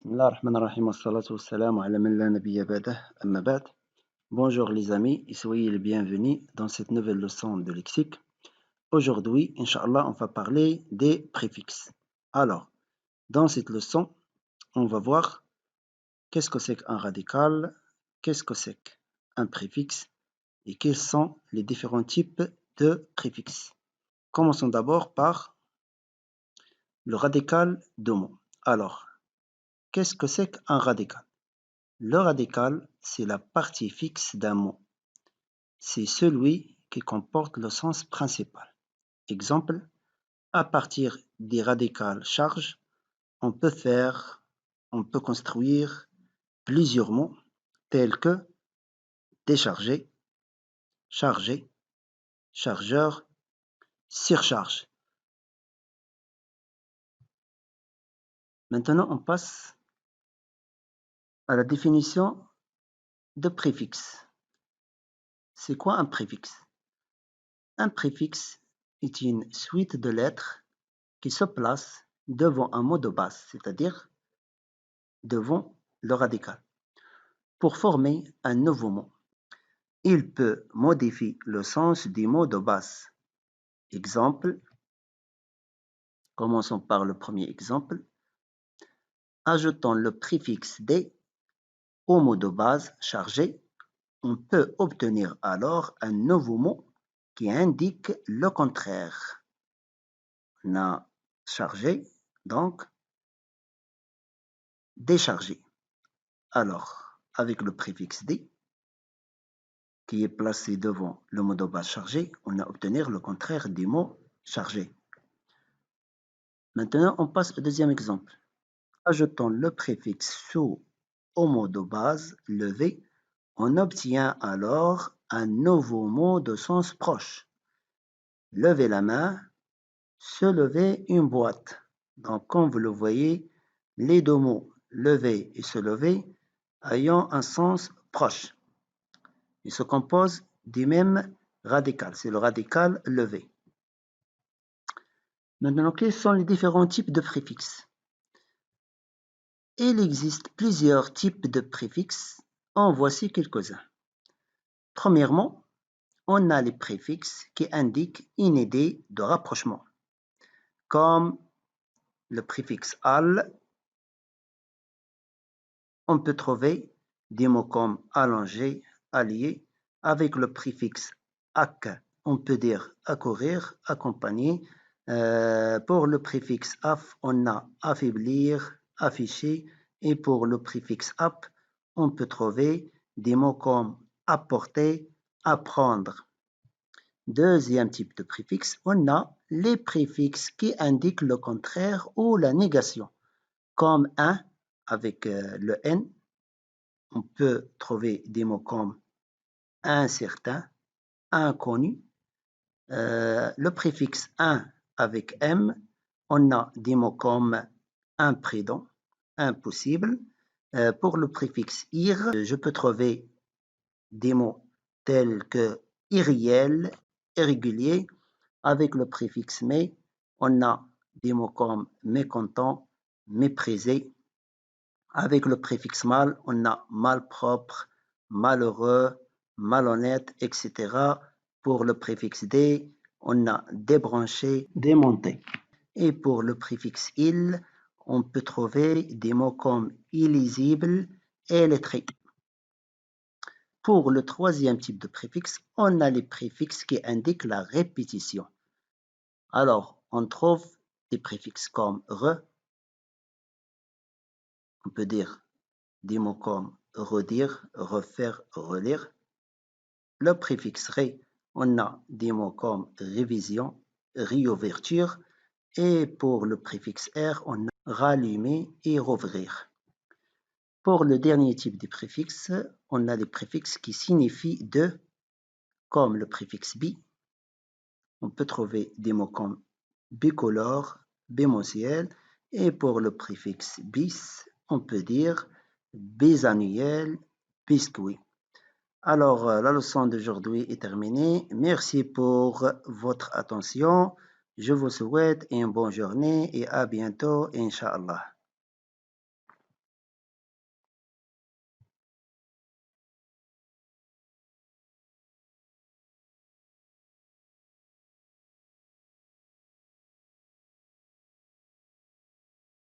Bismillah ar-Rahman ar-Rahim, wassalatu wassalamu ala man la nabiyya ba'dah, amma ba'd. Bonjour les amis et soyez les bienvenus dans cette nouvelle leçon de lexique. Aujourd'hui, Inch'Allah, on va parler des préfixes. Alors, dans cette leçon, on va voir qu'est-ce que c'est qu'un radical, qu'est-ce que c'est qu'un préfixe et quels sont les différents types de préfixes. Commençons d'abord par le radical de mots. Alors, qu'est-ce que c'est qu'un radical? Le radical, c'est la partie fixe d'un mot. C'est celui qui comporte le sens principal. Exemple, à partir des radicales charges, on peut construire plusieurs mots tels que décharger, charger, chargeur, surcharge. Maintenant, on passe à la définition de préfixe. C'est quoi un préfixe? Un préfixe est une suite de lettres qui se place devant un mot de base, c'est-à-dire devant le radical, pour former un nouveau mot. Il peut modifier le sens du mot de base. Exemple, commençons par le premier exemple. Ajoutant le préfixe D au mot de base chargé, on peut obtenir alors un nouveau mot qui indique le contraire. On a chargé, donc déchargé. Alors, avec le préfixe D, qui est placé devant le mot de base chargé, on a obtenu le contraire du mot chargé. Maintenant, on passe au deuxième exemple. Ajoutant le préfixe sous au mot de base levé, on obtient alors un nouveau mot de sens proche. Lever la main, se lever une boîte. Donc, comme vous le voyez, les deux mots lever et se lever ayant un sens proche. Ils se composent du même radical, c'est le radical levé. Maintenant, quels sont les différents types de préfixes? Il existe plusieurs types de préfixes. En voici quelques-uns. Premièrement, on a les préfixes qui indiquent une idée de rapprochement, comme le préfixe al. On peut trouver des mots comme allonger, allier. Avec le préfixe ak, on peut dire accourir, accompagner. Pour le préfixe af, on a affaiblir, afficher. Et pour le préfixe ap, on peut trouver des mots comme apporter, apprendre. Deuxième type de préfixe, on a les préfixes qui indiquent le contraire ou la négation, comme un avec le n. On peut trouver des mots comme incertain, inconnu. Le préfixe un avec m, on a des mots comme imprudent, impossible. Pour le préfixe ir, je peux trouver des mots tels que irréel, irrégulier. Avec le préfixe mais, on a des mots comme mécontent, méprisé. Avec le préfixe mal, on a malpropre, malheureux, malhonnête, etc. Pour le préfixe D, on a débranché, démonté. Et pour le préfixe il, on peut trouver des mots comme illisible et lettré. Pour le troisième type de préfixe, on a les préfixes qui indiquent la répétition. Alors, on trouve des préfixes comme re. On peut dire des mots comme redire, refaire, relire. Le préfixe ré, on a des mots comme révision, réouverture. Et pour le préfixe r, on a rallumer et rouvrir. Pour le dernier type de préfixe, on a des préfixes qui signifient de, comme le préfixe bi. On peut trouver des mots comme bicolore, bimensuel. Et pour le préfixe bis, on peut dire bisannuel, biscuit. Alors, la leçon d'aujourd'hui est terminée. Merci pour votre attention. Je vous souhaite une bonne journée et à bientôt, Inch'Allah.